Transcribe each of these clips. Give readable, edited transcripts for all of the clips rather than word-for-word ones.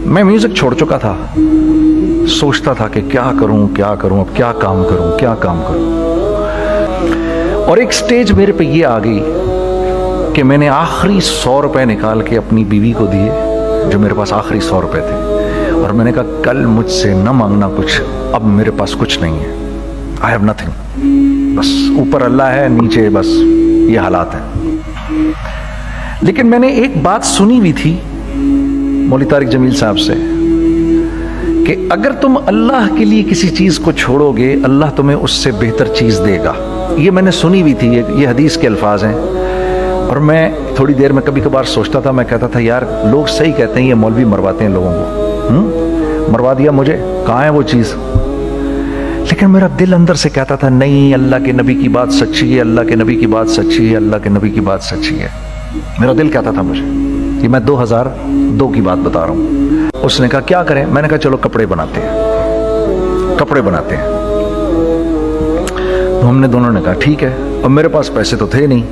मैं म्यूजिक छोड़ चुका था, सोचता था कि क्या करूं, अब क्या काम करूं। और एक स्टेज मेरे पे ये आ गई कि मैंने आखिरी 100 रुपए निकाल के अपनी बीवी को दिए, जो मेरे पास आखिरी 100 रुपए थे, और मैंने कहा कल मुझसे न मांगना कुछ, अब मेरे पास कुछ नहीं है, आई हैव नथिंग, बस ऊपर अल्लाह है, नीचे बस ये हालात है। लेकिन मैंने एक बात सुनी हुई थी मौलवी तारिक जमील साहब से कि अगर तुम अल्लाह के लिए किसी चीज को छोड़ोगे, अल्लाह तुम्हें उससे बेहतर चीज देगा। ये मैंने सुनी हुई थी, ये हदीस के अल्फाज हैं। और मैं थोड़ी देर में कभी कभार सोचता था, मैं कहता था यार लोग सही कहते हैं, ये मौलवी मरवाते हैं लोगों को, मरवा दिया मुझे, कहाँ है वो चीज। लेकिन मेरा दिल अंदर से कहता था नहीं, अल्लाह के नबी की बात सच्ची है, अल्लाह के नबी की बात सच्ची है, अल्लाह के नबी की बात सच्ची है। मेरा दिल कहता था मुझे, ये मैं 2002 की बात बता रहा हूँ। उसने कहा क्या करें, मैंने कहा चलो कपड़े बनाते हैं। तो हमने दोनों ने कहा ठीक है। अब मेरे पास पैसे तो थे नहीं,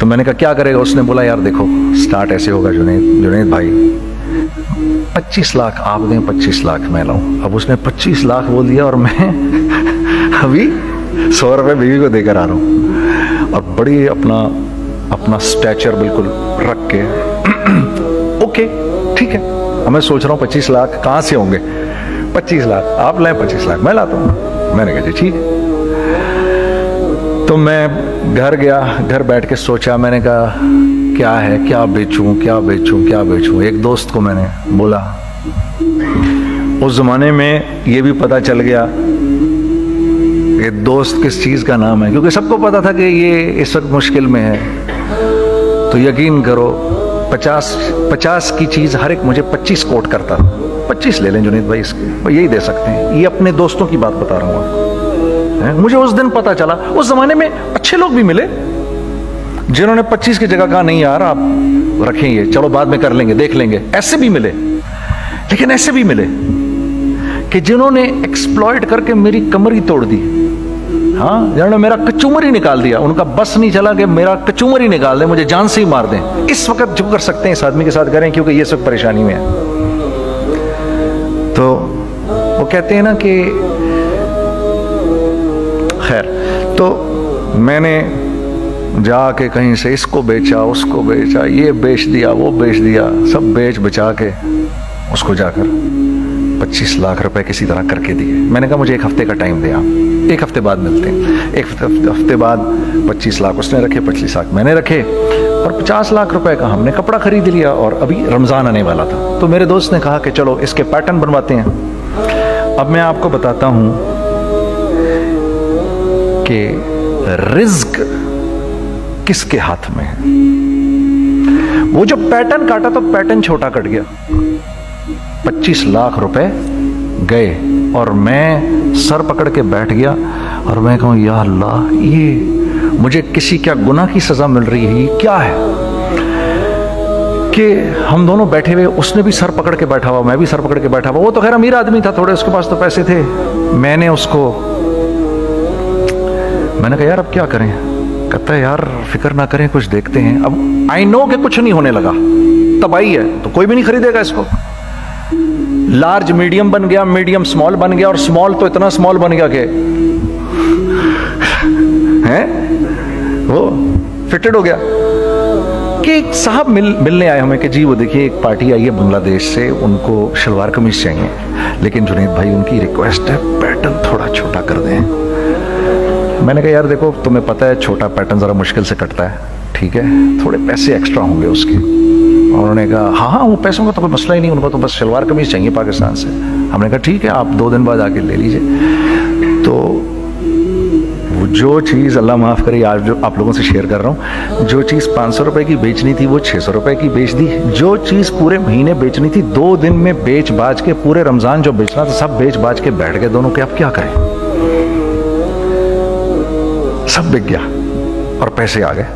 तो मैंने कहा क्या करेगा। उसने बोला यार देखो स्टार्ट ऐसे होगा जुनैद भाई, 25 लाख आप दें, 25 लाख मैं लाऊं। अब उसने 25 लाख बोल दिया और मैं अभी 100 रुपए बीवी को देकर आ रहा हूँ, और बड़ी अपना स्टैचर बिल्कुल रख के ओके ठीक है। अब मैं सोच रहा हूँ 25 लाख कहाँ से होंगे, 25 लाख आप लाएं, 25 लाख मैं लाता हूँ। मैंने कहा जी ठीक है। तो मैं घर गया, घर बैठ के सोचा, मैंने कहा क्या है, क्या बेचूं। एक दोस्त को मैंने बोला, उस जमाने में ये भी पता चल गया कि दोस्त किस चीज का नाम है, क्योंकि सबको पता था कि ये इस वक्त मुश्किल में है। तो यकीन करो 50 की चीज हर एक मुझे 25 कोट करता, 25 ले लें जुनैद भाई, इसके यही दे सकते हैं। ये अपने दोस्तों की बात बता रहा हूँ। मुझे उस दिन पता चला, उस जमाने में अच्छे लोग भी मिले जिन्होंने 25 की जगह कहा नहीं यार आप रखें ये, चलो बाद में कर लेंगे, देख लेंगे। ऐसे भी मिले, लेकिन ऐसे भी मिले कि जिन्होंने एक्सप्लॉइट करके मेरी कमर ही तोड़ दी। हाँ, जिन्होंने मेरा कचूमर ही निकाल दिया। उनका बस नहीं चला कि मेरा कचूमर ही निकाल दें, मुझे जान से ही मार दें। इस वक्त जो कर सकते हैं इस आदमी के साथ करें, क्योंकि ये सब परेशानी में है। तो वो कहते हैं ना कि खैर, तो मैंने जाके कहीं से इसको बेचा, उसको बेचा, ये बेच दिया, वो बेच दिया, सब बेच बचा के उसको जाकर 25 लाख रुपए किसी तरह करके दिए। मैंने कहा मुझे 1 हफ्ते का टाइम दे, आप 1 हफ्ते बाद मिलते हैं। 1 हफ्ते बाद 25 लाख उसने रखे, 25 लाख मैंने रखे, और 50 लाख रुपए का हमने कपड़ा खरीद लिया। और अभी रमजान आने वाला था, तो मेरे दोस्त ने कहा कि चलो इसके पैटर्न बनवाते हैं। अब मैं आपको बताता हूं कि रिज्क किसके हाथ में है। वो जो पैटर्न काटा तो पैटर्न छोटा कट गया, 25 लाख रुपए गए, और मैं सर पकड़ के बैठ गया और मैं कहूं या अल्लाह, ये मुझे किसी क्या गुनाह की सजा मिल रही है, ये क्या है। कि हम दोनों बैठे हुए, उसने भी सर पकड़ के बैठा हुआ, मैं भी सर पकड़ के बैठा हुआ। वो तो खैर अमीर आदमी था, थोड़े उसके पास तो पैसे थे। मैंने कहा यार अब क्या करें। कहता है यार फिक्र ना करें, कुछ देखते हैं। अब आई नो कि कुछ नहीं होने लगा, तबाही है, तो कोई भी नहीं खरीदेगा इसको। लार्ज मीडियम बन गया, मीडियम स्मॉल बन गया, और स्मॉल तो इतना स्मॉल बन गया कि हैं वो फिटेड हो गया। कि एक साहब मिलने आए हमें कि जी वो देखिए एक पार्टी आई है बांग्लादेश से, उनको शलवार कमीज चाहिए, लेकिन जुनैद भाई उनकी रिक्वेस्ट है पैटर्न थोड़ा छोटा कर दें। मैंने कहा यार देखो तुम्हें पता है छोटा पैटर्न ज़रा मुश्किल से कटता है, ठीक है, थोड़े पैसे एक्स्ट्रा होंगे उसके। और उन्होंने कहा हाँ वो पैसों का तो कोई मसला ही नहीं, उनको तो बस शलवार कमीज चाहिए पाकिस्तान से। हमने कहा ठीक है आप 2 दिन बाद आके ले लीजिए। तो वो जो चीज़ अल्लाह माफ़ करे आज जो आप लोगों से शेयर कर रहा हूँ, जो चीज़ 500 रुपये की बेचनी थी वो 600 रुपये की बेच दी। जो चीज़ पूरे महीने बेचनी थी 2 दिन में बेच बाज के, पूरे रमज़ान जो बेचना था सब बेच बाज के बैठ गए दोनों के। अब क्या करें, सब बिक गया और पैसे आ गए।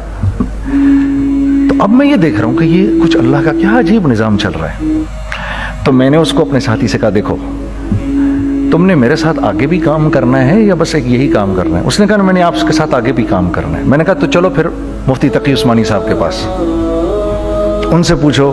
तो अब मैं ये देख रहा हूं कि ये कुछ अल्लाह का क्या अजीब निज़ाम चल रहा है। तो मैंने उसको अपने साथी से कहा देखो तुमने मेरे साथ आगे भी काम करना है या बस एक यही काम करना है। उसने कहा मैंने आपके साथ आगे भी काम करना है। मैंने कहा तो चलो फिर मुफ्ती तकी उस्मानी साहब के पास, उनसे पूछो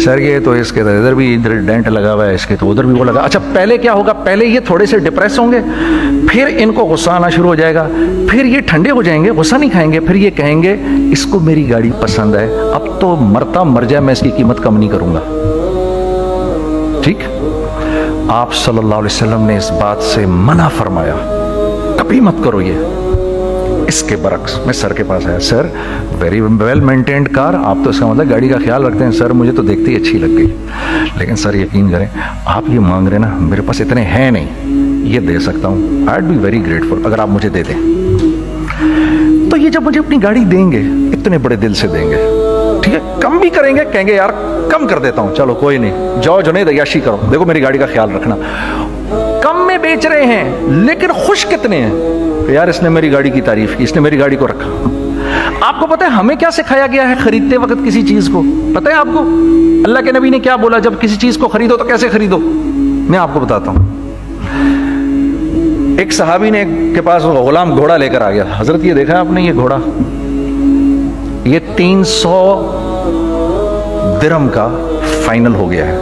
सर ये तो इसके तो इधर भी इधर डेंट लगा हुआ है, इसके तो उधर भी वो लगा। अच्छा पहले क्या होगा, पहले ये थोड़े से डिप्रेस होंगे, फिर इनको गुस्सा आना शुरू हो जाएगा, फिर ये ठंडे हो जाएंगे, गुस्सा नहीं खाएंगे, फिर ये कहेंगे इसको मेरी गाड़ी पसंद है, अब तो मरता मर जाए मैं इसकी कीमत कम नहीं करूंगा। ठीक, आप सल्लल्लाहु अलैहि वसल्लम ने इस बात से मना फरमाया, कभी मत करो ये। इसके बरक्स मैं सर के पास आया, sir very well maintained car, आप तो इसका मतलब गाड़ी का ख्याल रखते हैं। सर मुझे तो देखते ही अच्छी लग गई, लेकिन सर यकीन करें आप ये मांग रहे ना, मेरे पास इतने हैं नहीं, ये दे सकता हूँ, I would be very grateful अगर आप मुझे दे दें। तो ये जब मुझे अपनी गाड़ी देंगे, इतने बड़े दिल से देंगे, ठीक है, कम भी करेंगे, कहेंगे यार कम कर देता हूँ, चलो कोई नहीं, जाओ जुनैद अय्याशी करो, देखो मेरी गाड़ी का ख्याल रखना। कम में बेच रहे हैं लेकिन खुश कितने हैं, यार इसने मेरी गाड़ी की तारीफ की, इसने मेरी गाड़ी को रखा। आपको पता है हमें क्या सिखाया गया है खरीदते वक्त किसी चीज को, पता है आपको अल्लाह के नबी ने क्या बोला, जब किसी चीज को खरीदो तो कैसे खरीदो, मैं आपको बताता हूं। एक सहाबी ने के पास गुलाम घोड़ा लेकर आ गया, हजरत ये देखा आपने ये घोड़ा, ये 300 दिरहम का फाइनल हो गया है,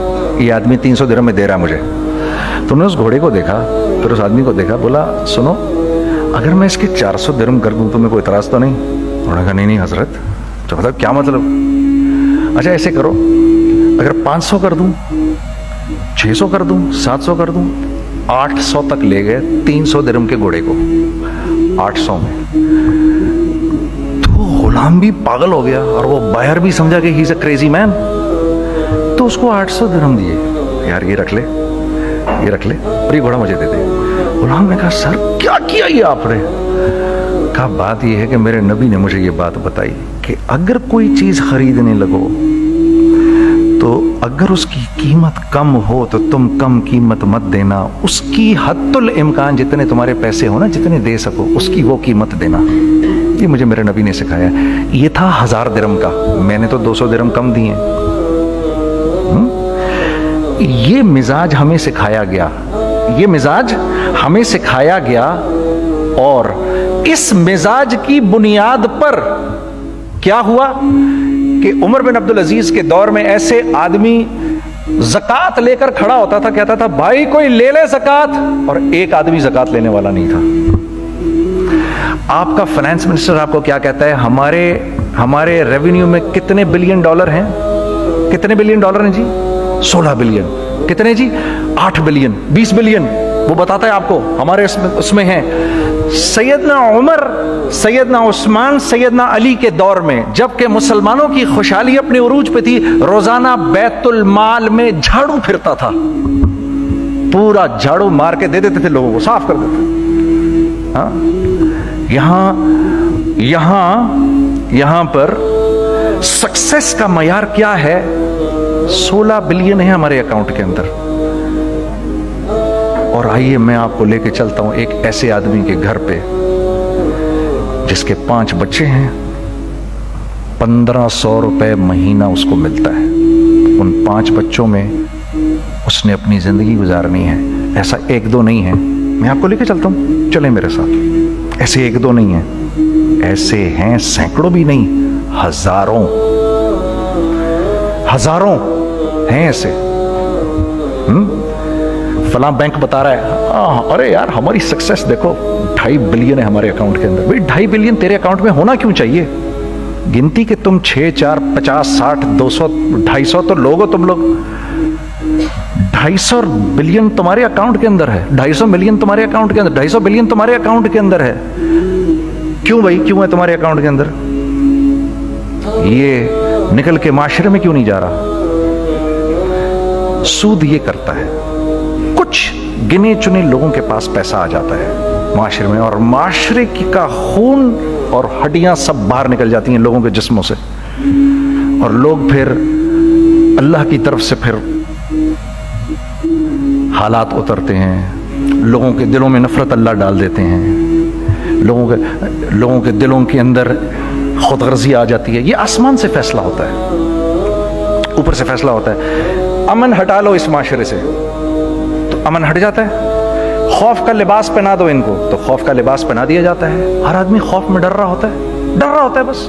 ये आदमी 300 दिरहम में दे रहा है मुझे। तुमने उस घोड़े को देखा, फिर उस आदमी को देखा, बोला सुनो अगर मैं इसके 400 दिरहम कर दूं तुम्हें कोई इतराज तो नहीं? उन्होंने कहा नहीं नहीं हजरत। तो मतलब क्या मतलब? अच्छा ऐसे करो, अगर 500 कर दूं, 600 कर दूं, 700 कर दूं, 800 तक ले गए 300 दिरहम के घोड़े को, 800 में। तो गुलाम भी पागल हो गया और वो बायर भी समझा कि he is a crazy man, तो उसको 800 दिरहम दिए, यार ये रख ले, ये रख ले और ये घोड़ा मुझे दे दे। गुलाम ने कहा सर क्या किया ये आपने? कहा बात ये है कि मेरे नबी ने मुझे ये बात बताई कि अगर कोई चीज खरीदने लगो तो अगर उसकी कीमत कम हो तो तुम कम कीमत मत देना, उसकी हद्दुल इम्कान जितने तुम्हारे पैसे हो ना, जितने दे सको उसकी वो कीमत देना। ये मुझे मेरे नबी ने सिखाया। ये था 1000 दिरहम का, मैंने तो 200 दिरहम कम दिए। ये मिजाज हमें सिखाया गया, ये मिजाज हमें सिखाया गया, और इस मिजाज की बुनियाद पर क्या हुआ कि उमर बिन अब्दुल अजीज के दौर में ऐसे आदमी ज़कात लेकर खड़ा होता था, कहता था भाई कोई ले ले ज़कात, और एक आदमी ज़कात लेने वाला नहीं था। आपका फाइनेंस मिनिस्टर आपको क्या कहता है, हमारे रेवेन्यू में कितने बिलियन डॉलर हैं? कितने बिलियन डॉलर हैं जी? 16 बिलियन। कितने जी? 8 बिलियन, 20 बिलियन, वो बताता है आपको हमारे उसमें है। सैयदना उमर, सैयदना उस्मान, सैयदना अली के दौर में जबकि मुसलमानों की खुशहाली अपने उरूज पे थी, रोजाना बैतुल माल में झाड़ू फिरता था, पूरा झाड़ू मार के दे देते थे लोगों को, साफ कर देते। हाँ, यहां पर सक्सेस का मयार क्या है? 16 बिलियन है हमारे अकाउंट के अंदर। और आइए मैं आपको लेके चलता हूं एक ऐसे आदमी के घर पे जिसके 5 बच्चे हैं, 1500 रुपए महीना उसको मिलता है। उन 5 बच्चों में उसने अपनी जिंदगी गुजारनी है। ऐसा 1-2 नहीं है, मैं आपको लेके चलता हूं, चलें मेरे साथ। ऐसे 1-2 नहीं है, ऐसे हैं सैकड़ों भी नहीं, हजारों हैं ऐसे। फलां बैंक बता रहा है अरे यार हमारी सक्सेस देखो, 2.5 बिलियन है हमारे अकाउंट के अंदर। भाई 2.5 बिलियन तेरे अकाउंट में होना क्यों चाहिए? गिनती के तुम 6, 4, 50, 60, 200, 250 तो लोग हो तुम लोग। 250 बिलियन तुम्हारे अकाउंट के अंदर है, 250 मिलियन तुम्हारे अकाउंट के अंदर, 250 बिलियन तुम्हारे अकाउंट के अंदर है। क्यों भाई, क्यों है तुम्हारे अकाउंट के अंदर? ये निकल के माशरे में क्यों नहीं जा रहा? सूद ये करता है, कुछ गिने चुने लोगों के पास पैसा आ जाता है माशरे में, और माशरे का खून और हड्डियां सब बाहर निकल जाती हैं लोगों के जिस्मों से, और लोग फिर अल्लाह की तरफ से फिर हालात उतरते हैं, लोगों के दिलों में नफरत अल्लाह डाल देते हैं, लोगों के दिलों के अंदर खुदगर्जी आ जाती है। ये आसमान से फैसला होता है, ऊपर से फैसला होता है। अमन हटा लो इस माशरे से तो अमन हट जाता है। खौफ का लिबास पहना दो इनको तो खौफ का लिबास पहना दिया जाता है। हर आदमी खौफ में डर रहा होता है, बस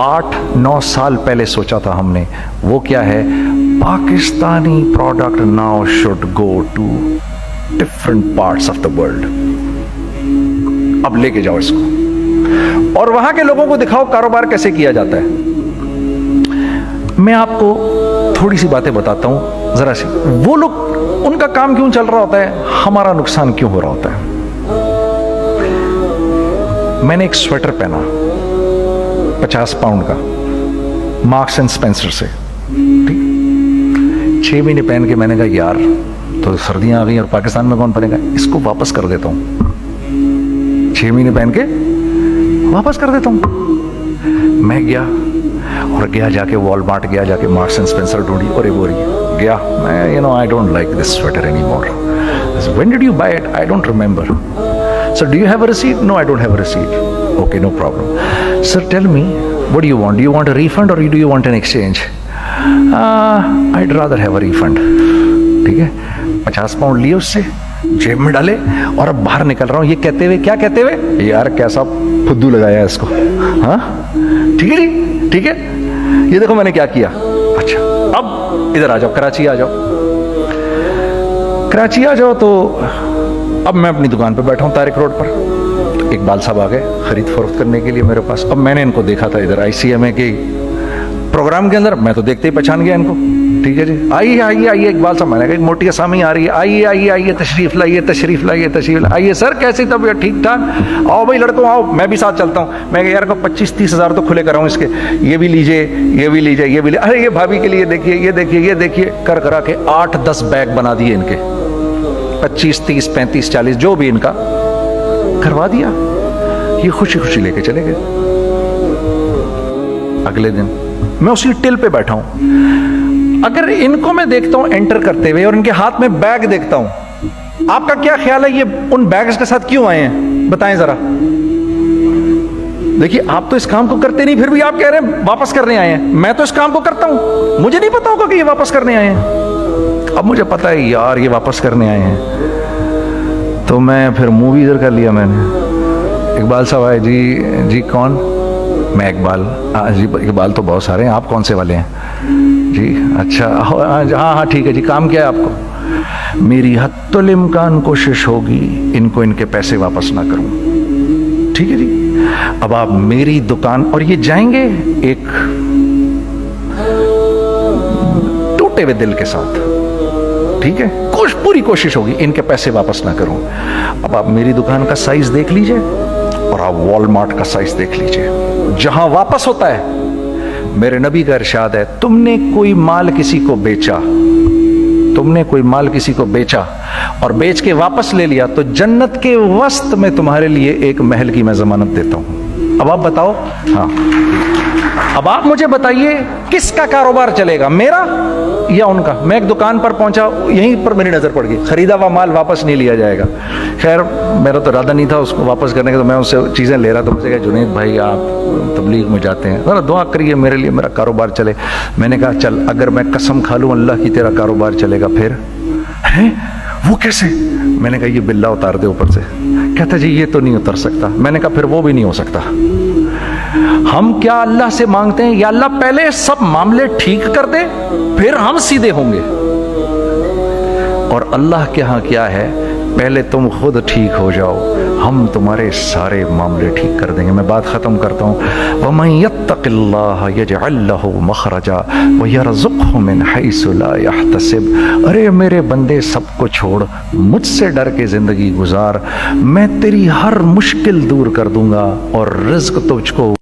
8-9 साल पहले सोचा था हमने, वो क्या है, Pakistani product now should go to different parts of the world. अब लेके जाओ इसको और वहां के लोगों को दिखाओ कारोबार कैसे किया जाता है। मैं आपको थोड़ी सी बातें बताता हूं जरा सी। वो लोग, उनका काम क्यों चल रहा होता है, हमारा नुकसान क्यों हो रहा होता है। मैंने एक स्वेटर पहना 50 पाउंड का, मार्क्स एंड स्पेंसर से, ठीक। 6 महीने पहन के मैंने कहा यार तो सर्दियां आ गई और पाकिस्तान में कौन पहनेगा, इसको वापस कर देता हूं। 6 महीने पहन के वापस कर देता हूं। मैं गया जाके वॉलमार्ट गया, जाके मार्क्स एंड स्पेंसर ढूंढी और वो गया मैं, I don't like this sweater any more. When did you buy it, I don't remember. Sir do you have a receipt, no I don't have a receipt. Okay no problem. Sir tell me what do you want a refund or do you want an exchange. I'd rather have a refund। ठीक है, 50 pound लिए उससे, जेब में डाले और अब बाहर निकल रहा हूं, ये कहते हुए, क्या कहते हुए, यार कैसा फुद्दू लगाया इसको। हाँ ठीक है जी, ठीक है, ये देखो मैंने क्या किया। अच्छा अब इधर आ जाओ, कराची आ जाओ। कराची आ जाओ तो अब मैं अपनी दुकान पे बैठा हूं तारिक रोड पर। इकबाल साहब आ गए खरीद फरोख्त करने के लिए मेरे पास। अब मैंने इनको देखा था इधर ICMA के प्रोग्राम के अंदर, मैं तो देखते ही पहचान गया इनको। ठीक है जी, आइए आइए आइए इकबाल साहब, मैंने कहा एक मोटी असामी आ रही है, आइए आइए आइए, तशरीफ लाइए तशरीफ लाइए तशरीफ लाइए। आइए सर कैसी तबीयत, ठीक ठाक, आओ भाई लड़कों आओ, मैं भी साथ चलता हूँ। मैं यार को 25-30 हज़ार तो खुले कराऊँ इसके, ये भी लीजिए ये भी लीजिए ये भी लीजिए, अरे ये भाभी के लिए देखिए ये देखिए ये देखिए, कर करा के 8-10 बैग बना दिए इनके, 25, 30, 35, 40 जो भी इनका करवा दिया। ये खुशी खुशी लेके चले गए। अगले दिन मैं उसी टिल पे बैठा हूं। अगर इनको मैं देखता हूं एंटर करते हुए और इनके हाथ में बैग देखता हूं, आपका क्या ख्याल है ये उन बैग्स के साथ क्यों आए हैं, बताएं जरा। देखिए आप तो इस काम को करते नहीं, फिर भी आप कह रहे हैं वापस करने आए हैं। मैं तो इस काम को करता हूं, मुझे नहीं पता होगा कि ये वापस करने आए हैं। अब मुझे पता है यार ये वापस करने आए हैं, तो मैं फिर मुंह भी इधर कर लिया मैंने। इकबाल साहब आए, जी कौन, मैं इकबाल। जी इकबाल तो बहुत सारे हैं, आप कौन से वाले हैं जी, अच्छा हाँ हाँ ठीक है जी, काम क्या है आपको। मेरी हत्तुल इम्कान कोशिश होगी इनको इनके पैसे वापस ना करूं, ठीक है जी। अब आप मेरी दुकान, और ये जाएंगे एक टूटे हुए दिल के साथ, ठीक है, पूरी कोशिश होगी इनके पैसे वापस ना करूं। अब आप मेरी दुकान का साइज देख लीजिए और आप वॉलमार्ट का साइज देख लीजिए, जहां वापस होता है। मेरे नबी का इरशाद है, तुमने कोई माल किसी को बेचा और बेच के वापस ले लिया तो जन्नत के वस्त में तुम्हारे लिए एक महल की मैं जमानत देता हूं। अब आप बताओ, हाँ अब आप मुझे बताइए किसका कारोबार चलेगा, मेरा या उनका। मैं एक दुकान पर पहुंचा, यहीं पर मेरी नजर पड़ गई, खरीदा हुआ माल वापस नहीं लिया जाएगा। खैर मेरा तो इरादा नहीं था उसको वापस करने का, तो मैं उससे चीज़ें ले रहा था। मुझे कहा जुनैद भाई आप तबलीग में जाते हैं, ज़रा दुआ करिए मेरे लिए, मेरा कारोबार चले। मैंने कहा चल, अगर मैं कसम खा लूँ अल्लाह की तेरा कारोबार चलेगा, फिर है वो कैसे। मैंने कहा ये बिल्ला उतार दे ऊपर से। कहता जी ये तो नहीं उतर सकता। मैंने कहा फिर वो भी नहीं हो सकता। हम क्या अल्लाह से मांगते हैं, या अल्लाह पहले सब मामले ठीक कर दे फिर हम सीधे होंगे, और अल्लाह के यहाँ क्या है, पहले तुम खुद ठीक हो जाओ, हम तुम्हारे सारे मामले ठीक कर देंगे। मैं बात खत्म करता हूँ। वमन यत्तकिल्लाह यजअल लहू मखरजा व यरज़ुक़हु मिन हैसु ला यहतसिब। अरे मेरे बंदे, सबको छोड़, मुझसे डर के जिंदगी गुजार, मैं तेरी हर मुश्किल दूर कर दूंगा और रिज़्क़ तुझको